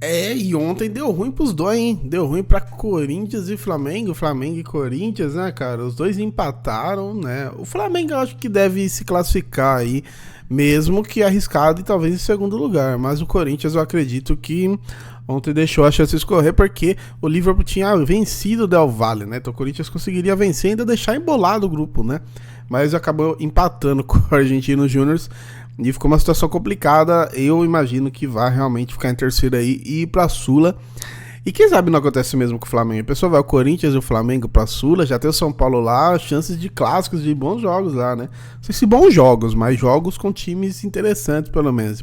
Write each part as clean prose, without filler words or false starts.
E ontem deu ruim pros dois, hein? Deu ruim pra Corinthians e Flamengo, Flamengo e Corinthians, né, cara? Os dois empataram, né? O Flamengo eu acho que deve se classificar aí, mesmo que arriscado e talvez em segundo lugar. Mas o Corinthians eu acredito que ontem deixou a chance escorrer porque o Liverpool tinha vencido o Del Valle, né? Então o Corinthians conseguiria vencer e ainda deixar embolado o grupo, né? Mas acabou empatando com o Argentinos Júnior e ficou uma situação complicada. Eu imagino que vai realmente ficar em terceiro aí e ir pra Sula. E quem sabe não acontece mesmo com o Flamengo. A pessoa vai o Corinthians e o Flamengo pra Sula, já tem o São Paulo lá, chances de clássicos, de bons jogos lá, né? Não sei se bons jogos, mas jogos com times interessantes, pelo menos.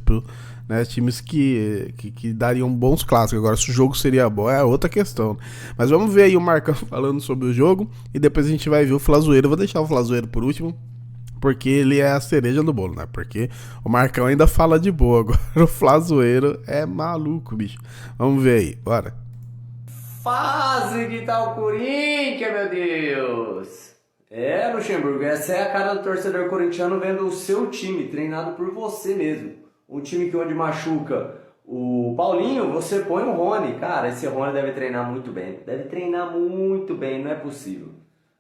Né, times que dariam bons clássicos. Agora, se o jogo seria bom é outra questão. Mas vamos ver aí o Marcão falando sobre o jogo e depois a gente vai ver o Flazoeiro. Eu vou deixar o Flazoeiro por último, porque ele é a cereja do bolo, né? Porque o Marcão ainda fala de boa. Agora o Flazoeiro é maluco, bicho. Vamos ver aí, bora. Fase que tá o Corinthians, meu Deus! Luxemburgo, essa é a cara do torcedor corintiano vendo o seu time treinado por você mesmo. Um time que onde machuca o Paulinho, você põe o Rony. Cara, esse Rony deve treinar muito bem. Deve treinar muito bem, não é possível.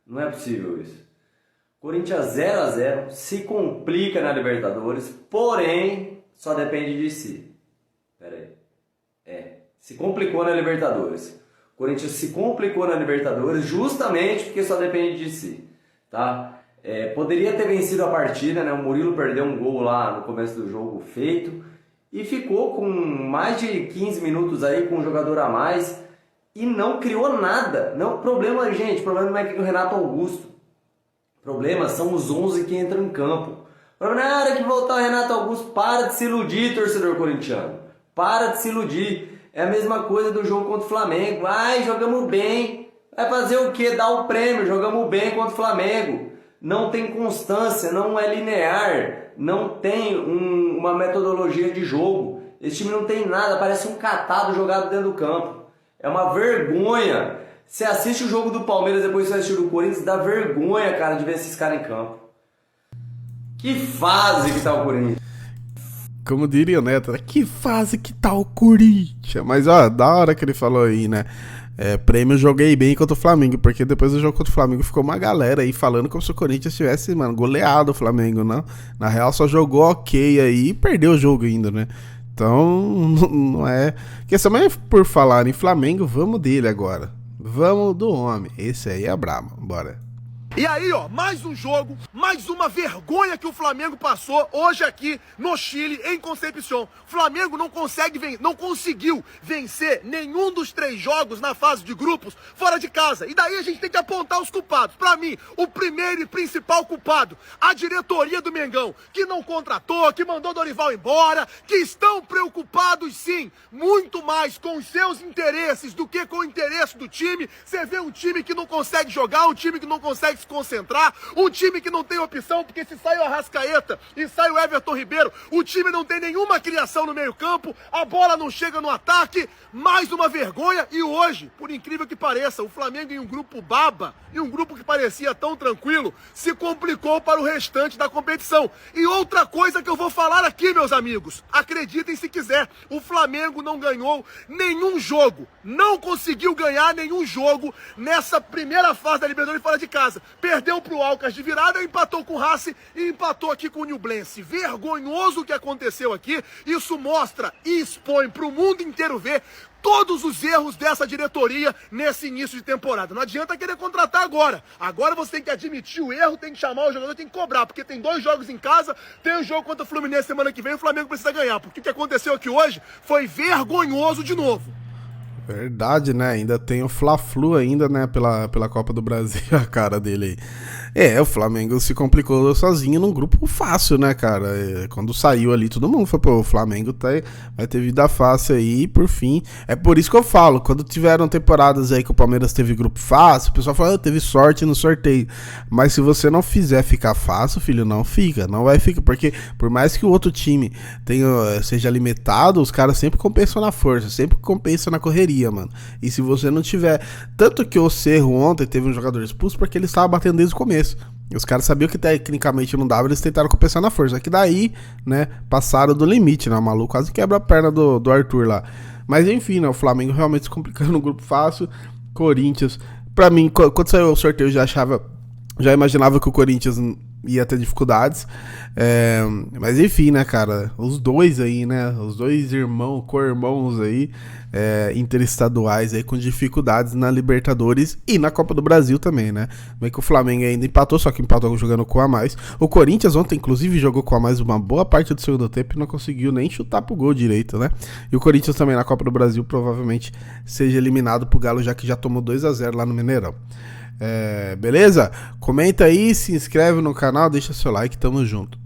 Não é possível isso. Corinthians 0-0, se complica na Libertadores, porém, só depende de si. Pera aí. Se complicou na Libertadores. Corinthians se complicou na Libertadores justamente porque só depende de si, tá? Poderia ter vencido a partida, né? O Murilo perdeu um gol lá no começo do jogo feito e ficou com mais de 15 minutos aí com um jogador a mais e não criou nada. Não, problema, gente, problema não é que o Renato Augusto. Problema são os 11 que entram em campo. Problema na hora que voltar o Renato Augusto, para de se iludir, torcedor corintiano. Para de se iludir. É a mesma coisa do jogo contra o Flamengo. Jogamos bem. Vai fazer o quê? Dar o prêmio. Jogamos bem contra o Flamengo. Não tem constância, não é linear, não tem uma metodologia de jogo. Esse time não tem nada, parece um catado jogado dentro do campo. É uma vergonha. Você assiste o jogo do Palmeiras, depois você assiste o do Corinthians, dá vergonha, cara, de ver esses caras em campo. Que fase que tá o Corinthians. Como diria o Neto, que fase que tá o Corinthians. Mas ó, da hora que ele falou aí, né? Prêmio joguei bem contra o Flamengo, porque depois do jogo contra o Flamengo ficou uma galera aí falando como se o Corinthians tivesse, mano, goleado o Flamengo, não? Na real só jogou ok aí e perdeu o jogo ainda, né? Então, não é... Questão, mas por falar em Flamengo, vamos dele agora. Vamos do homem. Esse aí é brabo, bora. E aí, ó, mais um jogo, mais uma vergonha que o Flamengo passou hoje aqui no Chile, em Concepción. Flamengo não conseguiu vencer nenhum dos 3 jogos na fase de grupos fora de casa. E daí a gente tem que apontar os culpados. Pra mim, o primeiro e principal culpado, a diretoria do Mengão, que não contratou, que mandou Dorival embora, que estão preocupados sim, muito mais com os seus interesses do que com o interesse do time. Você vê um time que não consegue jogar, um time que não consegue se concentrar, um time que não tem opção, porque se sai o Arrascaeta e sai o Everton Ribeiro, o time não tem nenhuma criação no meio campo, a bola não chega no ataque, mais uma vergonha. E hoje, por incrível que pareça, o Flamengo em um grupo baba, em um grupo que parecia tão tranquilo, se complicou para o restante da competição. E outra coisa que eu vou falar aqui, meus amigos, acreditem se quiser, o Flamengo não ganhou nenhum jogo, não conseguiu ganhar nenhum jogo nessa primeira fase da Libertadores fora de casa. Perdeu pro Alcas de virada, empatou com o Racing e empatou aqui com o Newblense. Vergonhoso o que aconteceu aqui. Isso mostra e expõe pro mundo inteiro ver todos os erros dessa diretoria nesse início de temporada. Não adianta querer contratar agora. Agora você tem que admitir o erro, tem que chamar o jogador, tem que cobrar, porque tem 2 jogos em casa, tem o jogo contra o Fluminense semana que vem, o Flamengo precisa ganhar, porque o que aconteceu aqui hoje foi vergonhoso de novo. Verdade, né? Ainda tem o Fla-Flu ainda, né? Pela Copa do Brasil, a cara dele aí. O Flamengo se complicou sozinho num grupo fácil, né, cara? Quando saiu ali, todo mundo foi, pô, o Flamengo vai ter vida fácil aí, por fim. É por isso que eu falo, quando tiveram temporadas aí que o Palmeiras teve grupo fácil, o pessoal fala, teve sorte no sorteio. Mas se você não fizer ficar fácil, filho, não fica, não vai ficar. Porque por mais que o outro time seja limitado, os caras sempre compensam na força, sempre compensam na correria, mano. E se você não tiver... Tanto que o Cerro ontem teve um jogador expulso porque ele estava batendo desde o começo. E os caras sabiam que tecnicamente não dava, eles tentaram compensar na força. Que daí, né, passaram do limite, né? O maluco quase quebra a perna do Arthur lá. Mas enfim, né, o Flamengo realmente se complicando no grupo fácil. Corinthians, pra mim, quando saiu o sorteio, já imaginava que o Corinthians ia ter dificuldades. Mas enfim, né, cara, os dois aí, né, os dois co-irmãos aí, interestaduais aí com dificuldades na Libertadores e na Copa do Brasil também, né. Bem que o Flamengo ainda empatou, só que empatou jogando com a mais. O Corinthians ontem, inclusive, jogou com a mais uma boa parte do segundo tempo e não conseguiu nem chutar pro gol direito, né. E o Corinthians também na Copa do Brasil provavelmente seja eliminado pro Galo, já que já tomou 2-0 lá no Mineirão. Beleza? Comenta aí, se inscreve no canal, deixa seu like, tamo junto.